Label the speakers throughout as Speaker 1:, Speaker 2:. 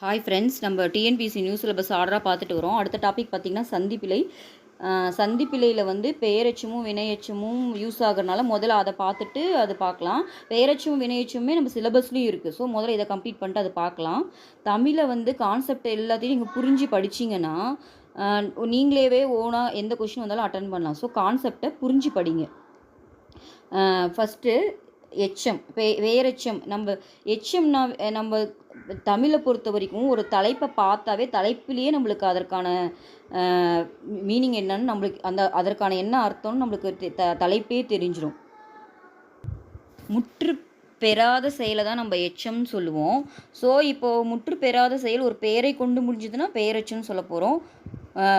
Speaker 1: Hi friends, நம்ம TNPSC news syllabus ஆர்டராக பார்த்துட்டு வரோம். அடுத்த டாபிக் பார்த்திங்கன்னா சந்திப்பிழை. சந்திப்பிழையில் வந்து பெயரெச்சமும் வினையெச்சமும் யூஸ் ஆகிறனால முதல்ல அதை பார்த்துட்டு அது பார்க்கலாம். பெயரெச்சமும் வினையெச்சமுமே நம்ம சிலபஸ்லேயும் இருக்குது. ஸோ முதல்ல இதை கம்ப்ளீட் பண்ணிட்டு அதை பார்க்கலாம். தமிழை வந்து கான்செப்ட் எல்லாத்தையும் நீங்கள் புரிஞ்சு படிச்சிங்கன்னா நீங்களே ஓனாக எந்த கொஷின் வந்தாலும் அட்டன் பண்ணலாம். ஸோ கான்செப்டை புரிஞ்சு படிங்க. ஃபஸ்ட்டு எச்சம், வேரெச்சம். நம்ம எச்சம்னா நம்ம தமிழை பொறுத்த வரைக்கும் ஒரு தலைப்பை பார்த்தாவே தலைப்பிலேயே நம்மளுக்கு அதற்கான மீனிங் என்னன்னு நம்மளுக்கு அதற்கான என்ன அர்த்தம்னு நம்மளுக்கு தலைப்பே தெரிஞ்சிடும். முற்று பெறாத செயலை தான் நம்ம எச்சம்னு சொல்லுவோம். ஸோ இப்போது முற்று பெறாத செயல் ஒரு பெயரை கொண்டு முடிஞ்சதுன்னா பெயரெச்சம்னு சொல்ல போகிறோம்.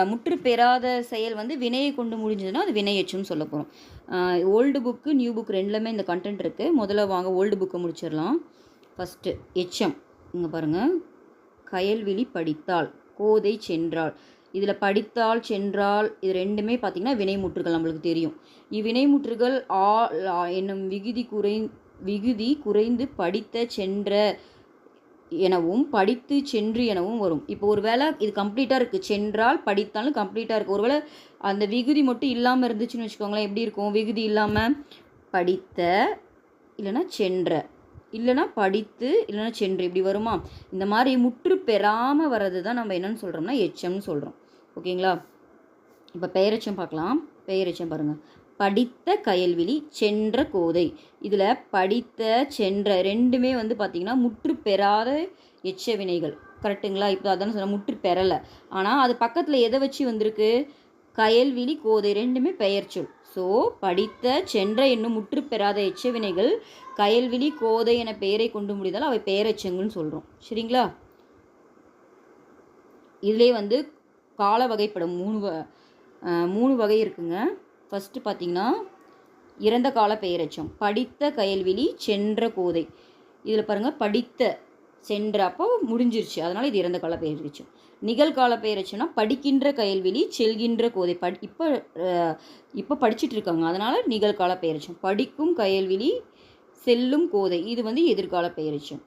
Speaker 1: முற்று பெறாத செயல் வந்து வினையை கொண்டு முடிஞ்சதுன்னா அது வினையெச்சம்னு சொல்ல போகிறோம். ஓல்டு புக்கு நியூ புக் ரெண்டுலேயுமே இந்த கண்டென்ட் இருக்குது. முதல்ல வாங்க ஓல்டு புக்கை முடிச்சிடலாம். ஃபஸ்ட்டு எச்சம் இங்கே பாருங்கள். கயல்விழி படித்தாள், கோதை சென்றாள். இதில் படித்தாள் சென்றாள் இது ரெண்டுமே பார்த்திங்கன்னா வினைமுற்றுகள் நம்மளுக்கு தெரியும். இவ்வினைமுற்றுகள் என்னும் விகுதி குறைந்து படித்த சென்ற எனவும் படித்து சென்று எனவும் வரும். இப்போ ஒரு வேளை இது கம்ப்ளீட்டாக இருக்குது, சென்றால் படித்தாலும் கம்ப்ளீட்டாக இருக்குது. ஒருவேளை அந்த விகுதி மட்டும் இல்லாமல் இருந்துச்சுன்னு வச்சுக்கோங்களேன். எப்படி இருக்கும்? விகுதி இல்லாமல் படித்த இல்லைன்னா சென்ற இல்லைனா படித்து இல்லைனா சென்று இப்படி வருமா? இந்த மாதிரி முற்று பெறாமல் வர்றது தான் நம்ம என்னென்னு சொல்கிறோம்னா எச்சம்னு சொல்கிறோம். ஓகேங்களா? இப்போ பெயரெச்சம் பார்க்கலாம். பெயரெச்சம் பாருங்கள். படித்த கயல்விழி சென்ற கோதை. இதில் படித்த சென்ற ரெண்டுமே வந்து பார்த்திங்கன்னா முற்று பெறாத எச்ச வினைகள். கரெக்டுங்களா? இப்போ அதான சொன்ன முற்று பெறலை. ஆனால் அது பக்கத்தில் எதை வச்சு வந்திருக்கு? கயல்விழி கோதை ரெண்டுமே பெயர்ச்சொல். ஸோ படித்த சென்ற என்னும் முற்று பெறாத எச்ச வினைகள் கயல்விழி கோதை என பெயரை கொண்டு முடிந்தால் அவை பெயரெச்சங்கள்னு சொல்கிறோம். சரிங்களா? இதிலே வந்து கால வகைப்படும் மூணு வகை இருக்குங்க. ஃபஸ்ட்டு பார்த்திங்கன்னா இறந்த கால பெயரெச்சம். படித்த கயல்விழி சென்ற கோதை. இதில் பாருங்கள், படித்த சென்ற அப்போ முடிஞ்சிருச்சு, அதனால் இது இறந்த கால பெயரெச்சம். நிகழ்கால பெயரெச்சம்னா படிக்கின்ற கயல்விழி செல்கின்ற கோதை. இப்போ படிச்சுட்டு இருக்காங்க, அதனால் நிகழ்கால பெயரெச்சம். படிக்கும் கயல்விழி செல்லும் கோதை இது வந்து எதிர்கால பெயரெச்சம்.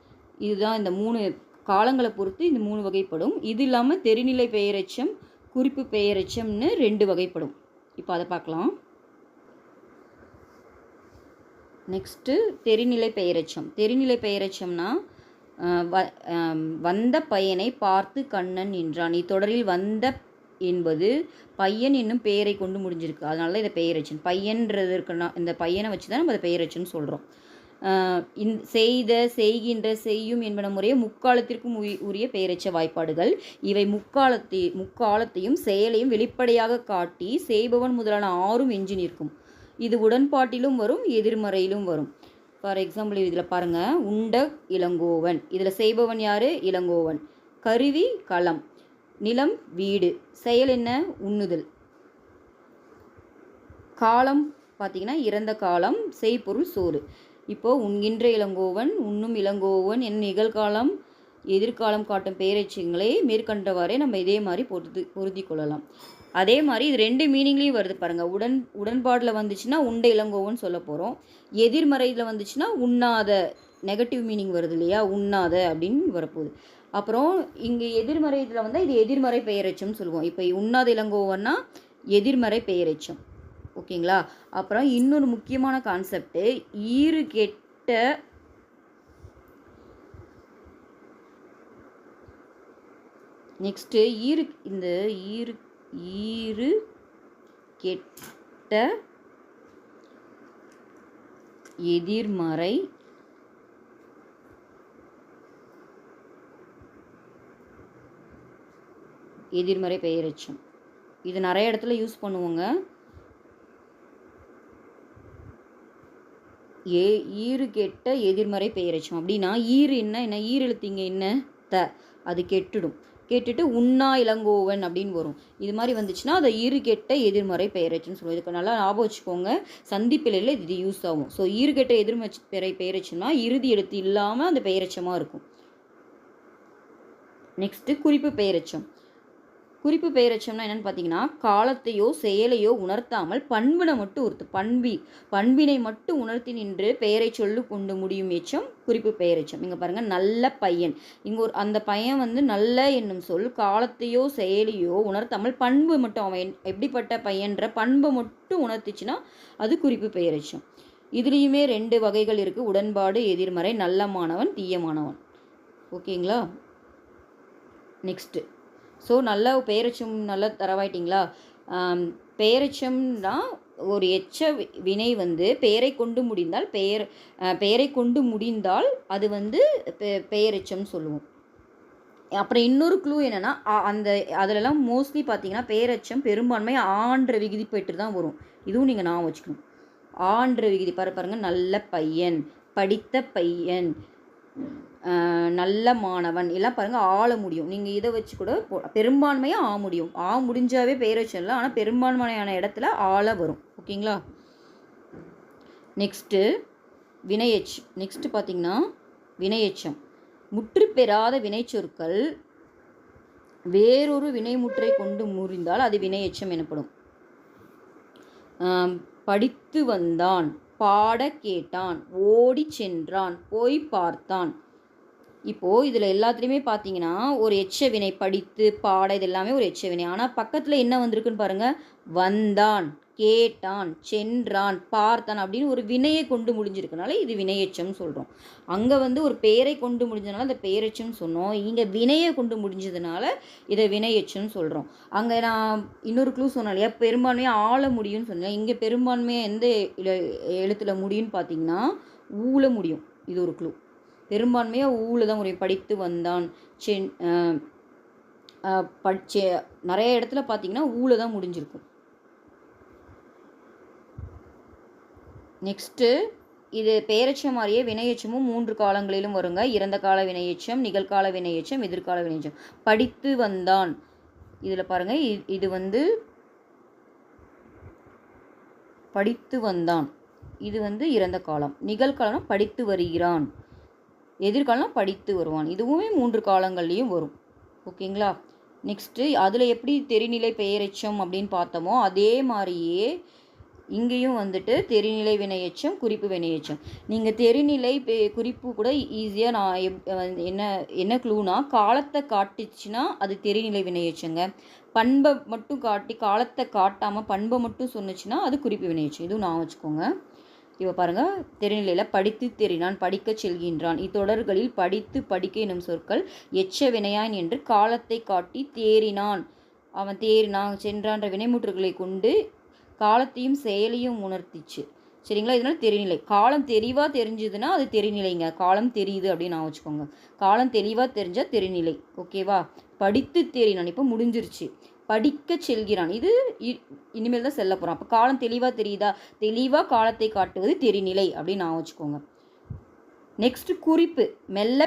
Speaker 1: இதுதான் இந்த 3 காலங்களை பொறுத்து இந்த 3 வகைப்படும். இது இல்லாமல் தெரிநிலை பெயரெச்சம், குறிப்பு பெயரெச்சம்னு 2 வகைப்படும். இப்போ அதை பார்க்கலாம். நெக்ஸ்ட்டு தெரிநிலை பெயரெச்சம். தெரிநிலை பெயரெச்சம்னா வந்த பையனை பார்த்து கண்ணன் நின்றான். இத்தொடரில் வந்த என்பது பையன் என்னும் பெயரை கொண்டு முடிஞ்சிருக்கு, அதனால தான் இதை பெயரெச்சம். பையன்றது இருக்குன்னா இந்த பையனை வச்சு தான் நம்ம அதை பெயரெச்சம்னு சொல்கிறோம். செய்த, செய்கின்ற, செய்யும் என்பன முறையே முக்காலத்திற்கும் உரிய பெயரெச்ச வாய்ப்பாடுகள். இவை முக்காலத்தையும் செயலையும் வெளிப்படையாக காட்டி செய்பவன் முதலான 6 எஞ்சி நிற்கும். இது உடன்பாட்டிலும் வரும், எதிர்மறையிலும் வரும். ஃபார் எக்ஸாம்பிள் இதில் பாருங்கள். உண்ட இளங்கோவன். இதில் செய்பவன் யார்? இளங்கோவன். கருவி களம், நிலம் வீடு, செயல் என்ன? உண்ணுதல். காலம் பார்த்திங்கன்னா இறந்த காலம், செய்பொருள் சோறு. இப்போது உண்கின்ற இளங்கோவன், உண்ணும் இளங்கோவன் என் நிகழ்காலம் எதிர்காலம் காட்டும் பெயரெச்சங்களை மேற்கண்டவாறே நம்ம இதே மாதிரி பொருத்தி கொள்ளலாம். அதே மாதிரி இது 2 மீனிங்லேயும் வருது பாருங்கள். உடன்பாடில் வந்துச்சுன்னா உண்ட இளங்கோவன் சொல்ல போகிறோம். எதிர்மறையில் வந்துச்சுன்னா உண்ணாத, நெகட்டிவ் மீனிங் வருது இல்லையா, உண்ணாத அப்படின்னு வரப்போகுது. அப்புறம் இங்கே எதிர்மறை இதில் வந்தால் இது எதிர்மறை பெயரெச்சம்னு சொல்லுவோம். இப்போ உண்ணாத இளங்கோவன்னா எதிர்மறை பெயரெச்சம். ஓகேங்களா? அப்புறம் இன்னொரு முக்கியமான கான்செப்டு, ஈறு கெட்ட நெக்ஸ்ட்டு ஈறு கெட்ட எதிர்மறை பெயரெச்சம். இது நிறைய இடத்துல யூஸ் பண்ணுவோங்க. ஈறு கெட்ட எதிர்மறை பெயரெச்சம் அப்படின்னா ஈறு என்ன ஈரெழுத்திங்க என்ன த, அது கெட்டுடும். கேட்டுட்டு உண்ணா இளங்கோவன் அப்படின்னு வரும். இது மாதிரி வந்துச்சுன்னா அதை ஈறு கெட்ட எதிர்மறை பெயரெச்சம்னு சொல்லுவோம். இதுக்கு நல்லா ஞாபகம் வச்சுக்கோங்க. சந்திப்பிழையில் இது யூஸ் ஆகும். ஸோ ஈறு கெட்ட எதிர்மறை பெயரெச்சம்னா இறுதி எழுத்து இல்லாமல் அந்த பெயரெச்சமாக இருக்கும். நெக்ஸ்ட்டு குறிப்பு பெயரெச்சம். குறிப்பு பெயரெச்சம்னா என்னென்னு பார்த்தீங்கன்னா, காலத்தையோ செயலையோ உணர்த்தாமல் பண்பினை மட்டும் பண்பினை மட்டும் உணர்த்தி நின்று பெயரை சொல்லு கொண்டு முடியும் எச்சம் குறிப்பு பெயரெச்சம். இங்கே பாருங்கள், நல்ல பையன். இங்கே அந்த பையன் வந்து நல்ல என்னும் சொல் காலத்தையோ செயலையோ உணர்த்தாமல் பண்பு மட்டும், அவன் எப்படிப்பட்ட பையன்ற பண்பை மட்டும் உணர்த்திச்சுன்னா அது குறிப்பு பெயரெச்சம். இதுலேயுமே 2 வகைகள் இருக்குது, உடன்பாடு, எதிர்மறை, நல்ல மாணவன், தீய மாணவன். ஓகேங்களா? நெக்ஸ்ட்டு, ஸோ நல்ல பெயரெச்சம் நல்லா தரவாயிட்டிங்களா? பெயரெச்சம்னா ஒரு எச்ச வினை வந்து பெயரை கொண்டு முடிந்தால் அது வந்து பெயரெச்சம் சொல்லுவோம். அப்புறம் இன்னொரு க்ளூ என்னென்னா, அதிலெல்லாம் மோஸ்ட்லி பார்த்தீங்கன்னா பெயரெச்சம் பெரும்பான்மை ஆன்ற விகுதி போய்ட்டு தான் வரும். இதுவும் நீங்கள் ஞாபகம் வச்சுக்கணும். ஆன்ற விகுதி பாருங்க, நல்ல பையன், படித்த பையன், நல்ல மாணவன் எல்லாம் பாருங்கள் ஆள முடியும். நீங்கள் இதை வச்சு கூட பெரும்பான்மையாக முடியும். முடிஞ்சாவே பெயரெச்சம் இல்லை, ஆனால் பெரும்பான்மையான இடத்துல ஆள வரும். ஓகேங்களா? நெக்ஸ்ட்டு பார்த்தீங்கன்னா வினையெச்சம். முற்று பெறாத வினைச்சொற்கள் வேறொரு வினைமுற்றை கொண்டு முறிந்தால் அது வினையெச்சம் எனப்படும். படித்து வந்தான், பாட கேட்டான், ஓடி சென்றான், போய் பார்த்தான். இப்போது இதில் எல்லாத்துலேயுமே பார்த்தீங்கன்னா ஒரு எச்ச வினை, படித்து பாட இது எல்லாமே ஒரு எச்ச வினை. ஆனால் பக்கத்தில் என்ன வந்திருக்குன்னு பாருங்கள், வந்தான், கேட்டான், சென்றான், பார்த்தான் அப்படின்னு ஒரு வினையை கொண்டு முடிஞ்சிருக்கனால இது வினையெச்சம்னு சொல்கிறோம். அங்கே வந்து ஒரு பெயரை கொண்டு முடிஞ்சதுனால அந்த பெயரெச்சம்னு சொன்னோம். இங்கே வினையை கொண்டு முடிஞ்சதுனால இதை வினையெச்சம்னு சொல்கிறோம். அங்கே நான் இன்னொரு க்ளூ சொன்னேன் இல்லையா, பெரும்பான்மையாக ஆள முடியும்னு சொன்னேன். இங்கே பெரும்பான்மையாக எந்த எழுத்தில் முடியும்னு பார்த்தீங்கன்னா ஊழ முடியும். இது ஒரு க்ளூ. பெரும்பான்மையாக ஊழ தான் முடியும். படித்து வந்தான், நிறைய இடத்துல பார்த்தீங்கன்னா ஊழ தான் முடிஞ்சிருக்கும். நெக்ஸ்ட்டு, இது பெயரெச்சம் மாதிரியே வினையெச்சமும் 3 காலங்களிலும் வருங்க. இறந்த கால வினையெச்சம், நிகழ்கால வினையெச்சம், எதிர்கால வினையெச்சம். படித்து வந்தான், இதில் பாருங்கள், இது வந்து படித்து வந்தான், இது வந்து இறந்த காலம். நிகழ்காலம் படித்து வருகிறான், எதிர்காலம் படித்து வருவான். இதுவுமே 3 காலங்கள்லேயும் வரும். ஓகேங்களா? நெக்ஸ்ட்டு, அதில் எப்படி தெரிநிலை பெயரெச்சம் அப்படின்னு பார்த்தோமோ அதே மாதிரியே இங்கேயும் வந்துட்டு தெரிநிலை வினையெச்சம், குறிப்பு வினையெச்சம். நீங்கள் தெரிநிலை குறிப்பு கூட ஈஸியாக நான் என்ன க்ளூனா, காலத்தை காட்டுச்சுன்னா அது தெரிநிலை வினையெச்சங்க. பண்பை மட்டும் காட்டி காலத்தை காட்டாமல் பண்பை மட்டும் சொன்னிச்சுன்னா அது குறிப்பு வினையெச்சம். இதுவும் நான் வச்சுக்கோங்க. இப்போ பாருங்கள், தெரிநிலையில் படித்து தெரினான், படிக்க செல்கின்றான். இத்தொடர்களில் படித்து படிக்க எனும் சொற்கள் எச்ச வினையான் என்று காலத்தை காட்டி தேறினான், அவன் தேறினான், சென்றான்ற வினைமுற்றுகளை கொண்டு காலத்தையும் செயலையும் உணர்த்திச்சு. சரிங்களா? இதனால் தெரிநிலை. காலம் தெளிவாக தெரிஞ்சுதுன்னா அது தெரிநிலைங்க. காலம் தெரியுது அப்படின்னு நான் வச்சுக்கோங்க. காலம் தெளிவாக தெரிஞ்சால் தெரிநிலை. ஓகேவா? படித்து தேறினான், இப்போ முடிஞ்சிருச்சு. படிக்க செல்கிறான், இது இனிமேல் தான் செல்ல போகிறான். அப்போ காலம் தெளிவாக தெரியுதா? தெளிவாக காலத்தை காட்டுவது தெரிநிலை அப்படின்னு நான் வச்சுக்கோங்க. நெக்ஸ்ட், குறிப்பு. மெல்ல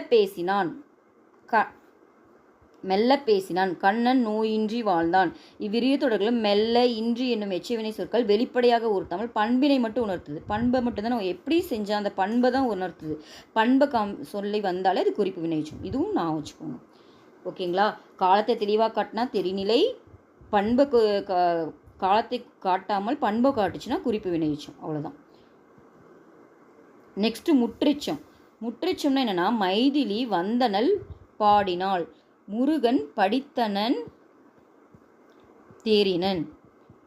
Speaker 1: பேசினான், கண்ணன் நோயின்றி வாழ்ந்தான். இவ்விரிய தொடர்களும் மெல்ல, இன்றி என்னும் எச்சவினை சொற்கள் வெளிப்படையாக உறுத்தாமல் பண்பினை மட்டும் உணர்த்துது. பண்பை மட்டும் தான் எப்படி செஞ்சால் அந்த பண்பை தான் உணர்த்துது. பண்பை சொல்லி வந்தாலே அது குறிப்பு வினைச்சம். இதுவும் நான் வச்சுக்கோங்க. ஓகேங்களா? காலத்தை தெளிவாக காட்டினா தெரிநிலை, பண்பை காலத்தை காட்டாமல் பண்பை காட்டுச்சுன்னா குறிப்பு வினைச்சம். அவ்வளோதான். நெக்ஸ்ட்டு, முற்றெச்சம்னா என்னென்னா, மைதிலி வந்தனள் பாடினாள், முருகன் படித்தனன் தேறினன்.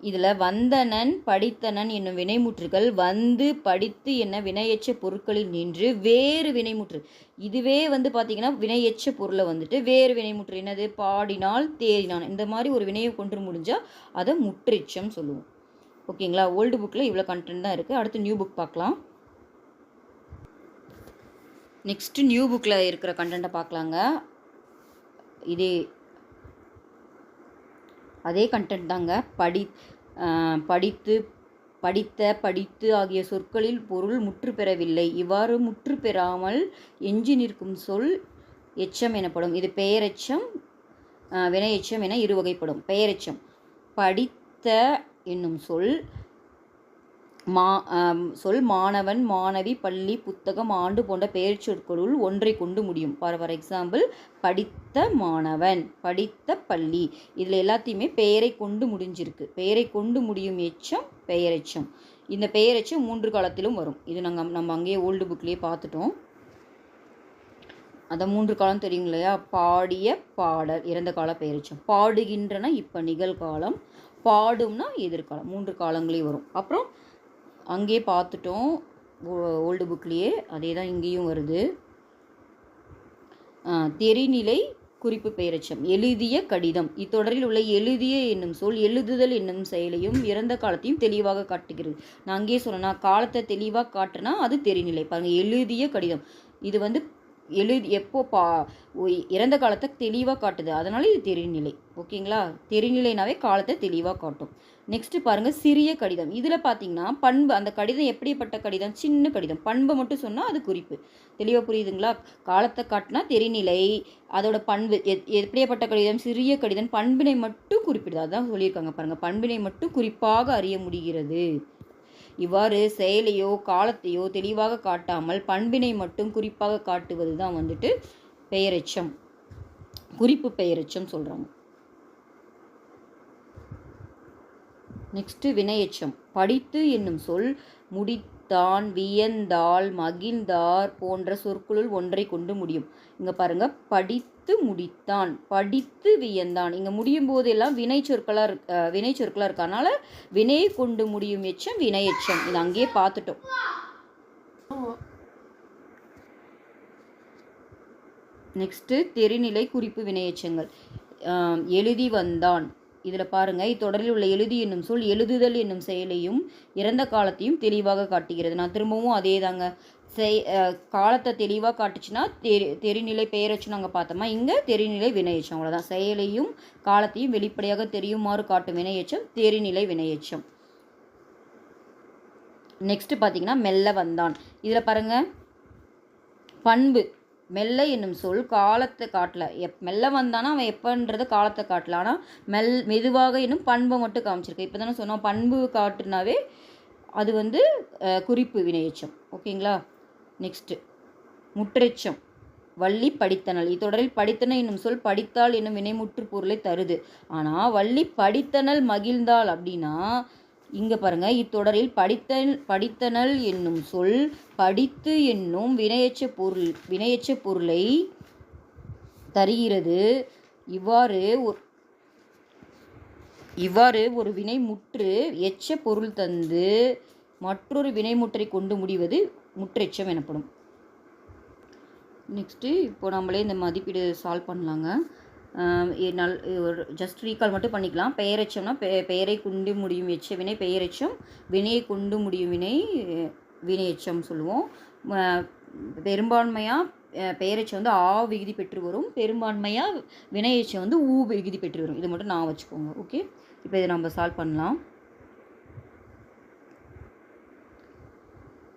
Speaker 1: இதில் வந்தனன் படித்தனன் என்னும் வினைமுற்றுகள் வந்து படித்து என்ன வினையெச்ச பொருட்களில் நின்று வேறு வினைமுற்று, இதுவே வந்து பார்த்திங்கன்னா வினையெச்ச பொருளை வந்துட்டு வேறு வினைமுற்று என்னது, பாடினால் தேறினான், இந்த மாதிரி ஒரு வினையை கொண்டு முடிஞ்சால் அதை முற்றெச்சம் சொல்லுவோம். ஓகேங்களா? ஓல்டு புக்கில் இவ்வளோ கண்டென்ட் தான் இருக்குது. அடுத்து நியூ புக் பார்க்கலாம். நெக்ஸ்ட்டு நியூ புக்கில் இருக்கிற கண்டென்ட்டை பார்க்கலாங்க. அதே கண்டென்ட் தாங்க. படித்து ஆகிய சொற்களில் பொருள் முற்று பெறவில்லை. இவ்வாறு முற்று பெறாமல் எஞ்சி நிற்கும் சொல் எச்சம் எனப்படும். இது பெயரெச்சம், வினையெச்சம் என இரு வகைப்படும். பெயரெச்சம், படித்த என்னும் சொல் சொல் மாணவன், மாணவி, பள்ளி, புத்தகம், ஆண்டு போன்ற பெயர் சொற்களுள் ஒன்றை கொண்டு முடியும். ஃபார் எக்ஸாம்பிள் படித்த மாணவன், படித்த பள்ளி, இதில் எல்லாத்தையுமே பெயரை கொண்டு முடிஞ்சிருக்கு. பெயரை கொண்டு முடியும் எச்சம் பெயரெச்சம். இந்த பெயரெச்சம் 3 காலத்திலும் வரும். இது நம்ம அங்கேயே ஓல்டு புக்லேயே பார்த்துட்டோம். அதை 3 காலம் தெரியும் இல்லையா? பாடிய, பாடல் இறந்த கால பெயரெச்சம். பாடுகின்றன இப்போ நிகழ்காலம், பாடும்னா எதிர்காலம். 3 காலங்களையும் வரும். அப்புறம் அங்கேயே பார்த்துட்டோம் ஓல்டு புக்லேயே, அதே தான் இங்கேயும் வருது. தெரிநிலை குறிப்பு பெயரெச்சம். எழுதிய கடிதம். இத்தொடரில் உள்ள எழுதிய என்னும் சொல் எழுதுதல் என்னும் செயலையும் இறந்த காலத்தையும் தெளிவாக காட்டுகிறது. நான் அங்கேயே சொன்னேன்னா காலத்தை தெளிவாக காட்டுனா அது தெரிநிலை. பாருங்கள், எழுதிய கடிதம் இது வந்து எப்போ இறந்த காலத்தை தெளிவாக காட்டுது, அதனால இது தெரிநிலை. ஓகேங்களா? தெரிநிலைனாவே காலத்தை தெளிவாக காட்டும். நெக்ஸ்ட்டு பாருங்கள், சிறிய கடிதம். இதில் பார்த்தீங்கன்னா பண்பு, அந்த கடிதம் எப்படிப்பட்ட கடிதம்? சின்ன கடிதம். பண்பை மட்டும் சொன்னால் அது குறிப்பு. தெளிவாக புரியுதுங்களா? காலத்தை காட்டினா தெரிநிலை, அதோட பண்பு எப்படியாப்பட்ட கடிதம்? சிறிய கடிதம். பண்பினை மட்டும் குறிப்பிடுது. அதான் சொல்லியிருக்காங்க பாருங்கள், பண்பினை மட்டும் குறிப்பாக அறிய முடிகிறது. இவ்வாறு செயலையோ காலத்தையோ தெளிவாக காட்டாமல் பண்பினை மட்டும் குறிப்பாக காட்டுவது தான் வந்துட்டு பெயரெச்சம், குறிப்பு பெயரெச்சம் சொல்கிறாங்க. நெக்ஸ்ட்டு வினையெச்சம். படித்து என்னும் சொல் முடித்தான், வியந்தாள், மகிழ்ந்தார் போன்ற சொற்களுள் ஒன்றை கொண்டு முடியும். இங்கே பாருங்கள், படித்து முடித்தான், படித்து வியந்தான். இங்கே முடியும் போதெல்லாம் வினை சொற்களாக இருக்கனால வினையை கொண்டு முடியும் எச்சம் வினையெச்சம். இது அங்கேயே பார்த்துட்டோம். நெக்ஸ்ட்டு தெரிநிலை குறிப்பு வினையெச்சங்கள். எழுதி வந்தான். இதில் பாருங்கள், இத்தொடரில் உள்ள எழுதி என்னும் சொல் எழுதுதல் என்னும் செயலையும் இறந்த காலத்தையும் தெளிவாக காட்டுகிறது. நான் திரும்பவும் அதே தாங்க, காலத்தை தெளிவாக காட்டுச்சுன்னா தெரிநிலை பெயரெச்சம் நாங்கள் பார்த்தோமா, இங்கே தெரிநிலை வினையெச்சம். அவ்வளோதான். செயலையும் காலத்தையும் வெளிப்படையாக தெரியுமாறு காட்டும் வினையெச்சம் தெரிநிலை வினையெச்சம். நெக்ஸ்ட்டு பார்த்தீங்கன்னா மெல்ல வந்தான். இதில் பாருங்கள், பண்பு மெல்ல என்னும் சொல் காலத்தை காட்டல. மெல்ல வந்தானா அவன் எப்போன்றத காலத்தை காட்டல, ஆனால் மெதுவாக என்னும் பண்பை மட்டும் காமிச்சிருக்கு. இப்போ தானே சொன்னோம், பண்பு காட்டுனாவே அது வந்து குறிப்பு வினையெச்சம். ஓகேங்களா? நெக்ஸ்ட்டு முற்றெச்சம். வள்ளி படித்தனள். இத்தொடரில் படித்தனள் என்னும் சொல் படித்தாள் என்னும் வினைமுற்று பொருளை தருது. ஆனால் வள்ளி படித்தனள் மகிழ்ந்தாள் அப்படின்னா இங்கே பாருங்கள், இத்தொடரில் படித்தனள் என்னும் சொல் படித்து என்னும் வினையெச்ச பொருளை தருகிறது. இவ்வாறு ஒரு வினைமுற்று எச்ச பொருள் தந்து மற்றொரு வினைமுற்றை கொண்டு முடிவது முற்றெச்சம் எனப்படும். நெக்ஸ்ட்டு இப்போ நம்மளே இந்த மதிப்பீடு சால்வ் பண்ணலாங்க. ஜஸ்ட் ரீகால் மட்டும் பண்ணிக்கலாம். பெயரெச்சம்னா பெயரை கொண்டு முடியும் எச்ச வினை பெயரெச்சம், வினையை கொண்டு முடியும் வினை வினையெச்சம் சொல்லுவோம். பெரும்பான்மையாக பெயரெச்சம் வந்து ஆ விகுதி பெற்று வரும், பெரும்பான்மையாக வினையெச்சம் வந்து ஊ விகுதி பெற்று வரும். இது மட்டும் நான் வச்சுக்கோங்க. ஓகே, இப்போ இதை நம்ம சால்வ் பண்ணலாம்.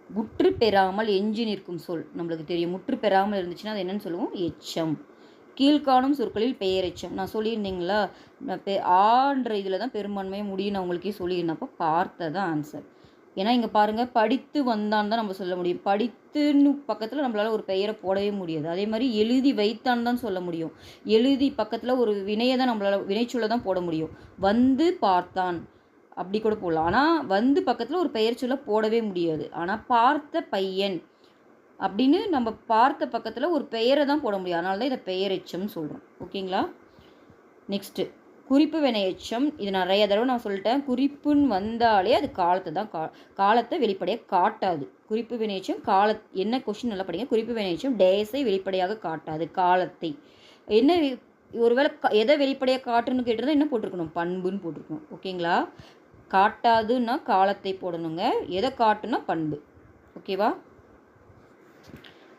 Speaker 1: முற்று பெறாமல் எஞ்சி நிற்கும் சொல் நம்மளுக்கு தெரியும். முற்று பெறாமல் இருந்துச்சுன்னா அது என்னன்னு சொல்லுவோம்? எச்சம். கீழ்காணும் சொற்களில் பெயரெச்சம். நான் சொல்லியிருந்தீங்களா, ஆன்ற இதில் தான் பெரும்பான்மையாக முடியும். நான் உங்களுக்கே சொல்லியிருந்தப்போ பார்த்ததான் ஆன்சர். ஏன்னா இங்கே பாருங்கள், படித்து வந்தான் தான் நம்ம சொல்ல முடியும். படித்துன்னு பக்கத்தில் நம்மளால் ஒரு பெயரை போடவே முடியாது. அதே மாதிரி எழுதி வைத்தான் தான் சொல்ல முடியும். எழுதி பக்கத்தில் ஒரு வினையை தான் நம்மளால் வினைச்சொல்லை தான் போட முடியும். வந்து பார்த்தான் அப்படி கூட போடலாம். ஆனால் வந்து பக்கத்தில் ஒரு பெயர் சொல்ல போடவே முடியாது. ஆனால் பார்த்த பையன் அப்படின்னு நம்ம பார்த்த பக்கத்தில் ஒரு பெயரை தான் போட முடியும். அதனால தான் இதை பெயரெச்சம்னு சொல்கிறோம். ஓகேங்களா? நெக்ஸ்ட்டு குறிப்பு வினையெச்சம். இது நிறைய தடவை நான் சொல்லிட்டேன். குறிப்புன்னு வந்தாலே அது காலத்தை தான் காலத்தை வெளிப்படையாக காட்டாது. குறிப்பு வினையெச்சம் என்ன கொஸ்டின் நல்லா படிங்க. குறிப்பு வினையெச்சம் டேஸை வெளிப்படையாக காட்டாது, காலத்தை. என்ன ஒருவேளை எதை வெளிப்படையாக காட்டுன்னு கேட்டிருந்தா என்ன போட்டிருக்கணும்? பண்புன்னு போட்டிருக்கணும். ஓகேங்களா? காட்டாதுன்னா காலத்தை போடணுங்க, எதை காட்டுனா பண்பு. ஓகேவா?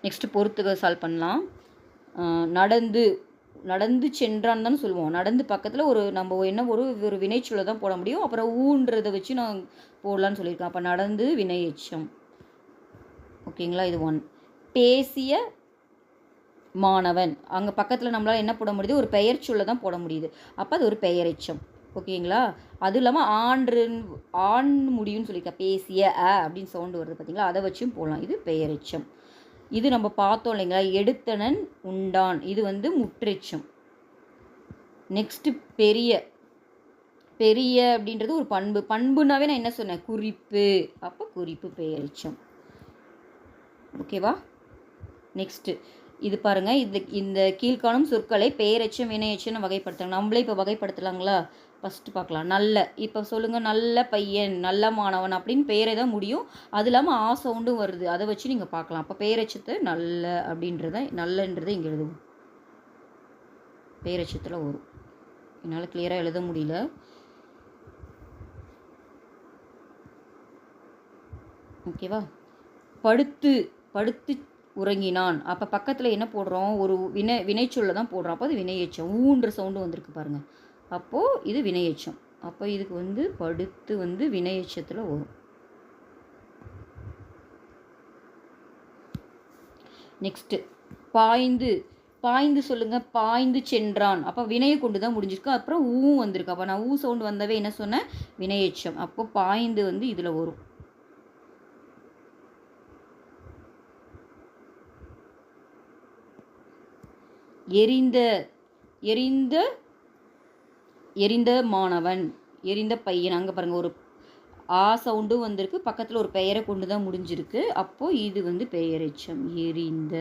Speaker 1: நெக்ஸ்ட்டு பொறுத்துக சால்வ் பண்ணலாம். நடந்து சென்றான்னு தான் சொல்லுவோம். நடந்து பக்கத்தில் ஒரு வினைச்சொல்லை தான் போட முடியும். அப்புறம் ஊன்றதை வச்சு நான் போடலான்னு சொல்லியிருக்கேன். அப்போ நடந்து வினையெச்சம். ஓகேங்களா? இது 1. பேசிய மாணவன், அங்கே பக்கத்தில் நம்மளால் என்ன போட முடியுது? ஒரு பெயர் சொல்லை தான் போட முடியுது. அப்போ அது ஒரு பெயரெச்சம். ஓகேங்களா? அதுவும் இல்லாமல் ஆண் முடியும்னு சொல்லியிருக்கேன். பேசிய அப்படின்னு சவுண்டு வருது பார்த்தீங்களா? அதை வச்சும் போடலாம். இது பெயரெச்சம். இது நம்ம பார்த்தோம் இல்லைங்களா? எடுத்தனன் உண்டான். இது வந்து முற்றெச்சம். நெக்ஸ்ட்டு பெரிய. பெரிய அப்படின்றது ஒரு பண்பு. பண்புனாவே நான் என்ன சொன்னேன்? குறிப்பு. அப்போ குறிப்பு பெயரெச்சம். ஓகேவா? நெக்ஸ்ட்டு இது பாருங்கள். இந்த கீழ்காணும் சொற்களை பெயரெச்சம் வினையெச்சம் வகைப்படுத்தலாம். நம்மளே இப்போ வகைப்படுத்தலாங்களா? ஃபஸ்ட்டு பார்க்கலாம். நல்ல. இப்போ சொல்லுங்கள். நல்ல பையன், நல்ல மாணவன் அப்படின்னு பெயரை தான் முடியும். அது இல்லாமல் சவுண்டும் வருது. அதை வச்சு நீங்கள் பார்க்கலாம். அப்போ பெயரெச்சத்தை நல்ல அப்படின்றத நல்லன்றதை இங்கே எழுதுவோம். பெயரெச்சத்தில் வரும். என்னால் கிளியராக எழுத முடியல. ஓகேவா? படுத்து உறங்கினான். அப்போ பக்கத்தில் என்ன போடுறோம்? ஒரு வினைச்சொல்லை தான் போடுறோம். அப்போ அது வினையெச்சம். ஊன்ற சவுண்டு வந்திருக்கு பாருங்கள். அப்போது இது வினையெச்சம். அப்போ இதுக்கு வந்து படுத்து வந்து வினையெச்சத்தில் வரும். நெக்ஸ்ட்டு பாய்ந்து சொல்லுங்கள். பாய்ந்து சென்றான். அப்போ வினையை கொண்டு தான் முடிஞ்சிருக்கு. அப்புறம் வந்திருக்கு. அப்போ நான் சவுண்டு வந்தவே என்ன சொன்னேன்? வினையெச்சம். அப்போ பாய்ந்து வந்து இதில் வரும். எரிந்த மாணவன், எரிந்த பையன். அங்கே பாருங்கள், ஒரு சவுண்டும் வந்திருக்கு. பக்கத்தில் ஒரு பெயரை கொண்டு தான் முடிஞ்சிருக்கு. அப்போது இது வந்து பெயரெச்சம். எரிந்த.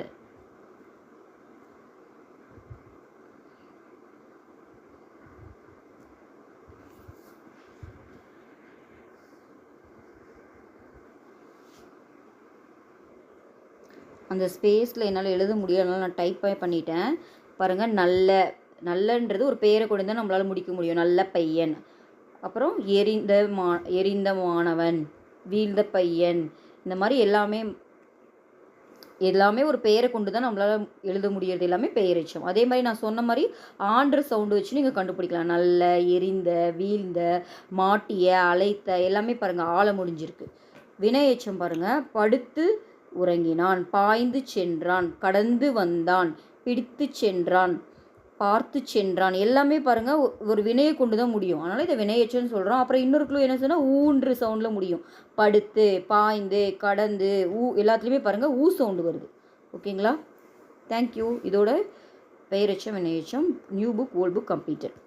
Speaker 1: அந்த ஸ்பேஸில் என்னால் எழுத முடியலனால நான் டைப்பே பண்ணிட்டேன். பாருங்கள். நல்லன்றது ஒரு பெயரை கொண்டு தான் நம்மளால் முடிக்க முடியும். நல்ல பையன். அப்புறம் எரிந்த மாணவன், வீழ்ந்த பையன். இந்த மாதிரி எல்லாமே ஒரு பெயரை கொண்டு தான் நம்மளால் எழுத முடியறது. எல்லாமே பெயரெச்சம். அதே மாதிரி நான் சொன்ன மாதிரி ஆன்ற சவுண்டு வச்சு நீங்கள் கண்டுபிடிக்கலாம். நல்ல, எரிந்த, வீழ்ந்த, மாட்டிய, அழைத்த எல்லாமே பாருங்கள் ஆள முடிஞ்சிருக்கு. வினையெச்சம் பாருங்கள். படுத்து உறங்கினான், பாய்ந்து சென்றான், கடந்து வந்தான், பிடித்து சென்றான், பார்த்து சென்றான். எல்லாமே பாருங்கள் ஒரு வினையை கொண்டு தான் முடியும். அதனால் இதை வினையெச்சம்னு சொல்கிறோம். அப்புறம் இன்னொரு க்ளூ என்ன சொன்னால் ஊன்று சவுண்டில் முடியும். படுத்து, பாய்ந்து, கடந்து, எல்லாத்துலேயுமே பாருங்கள் சவுண்டு வருது. ஓகேங்களா? தேங்க்யூ. இதோட பெயரெச்சம் வினையெச்சம் new book old book completed.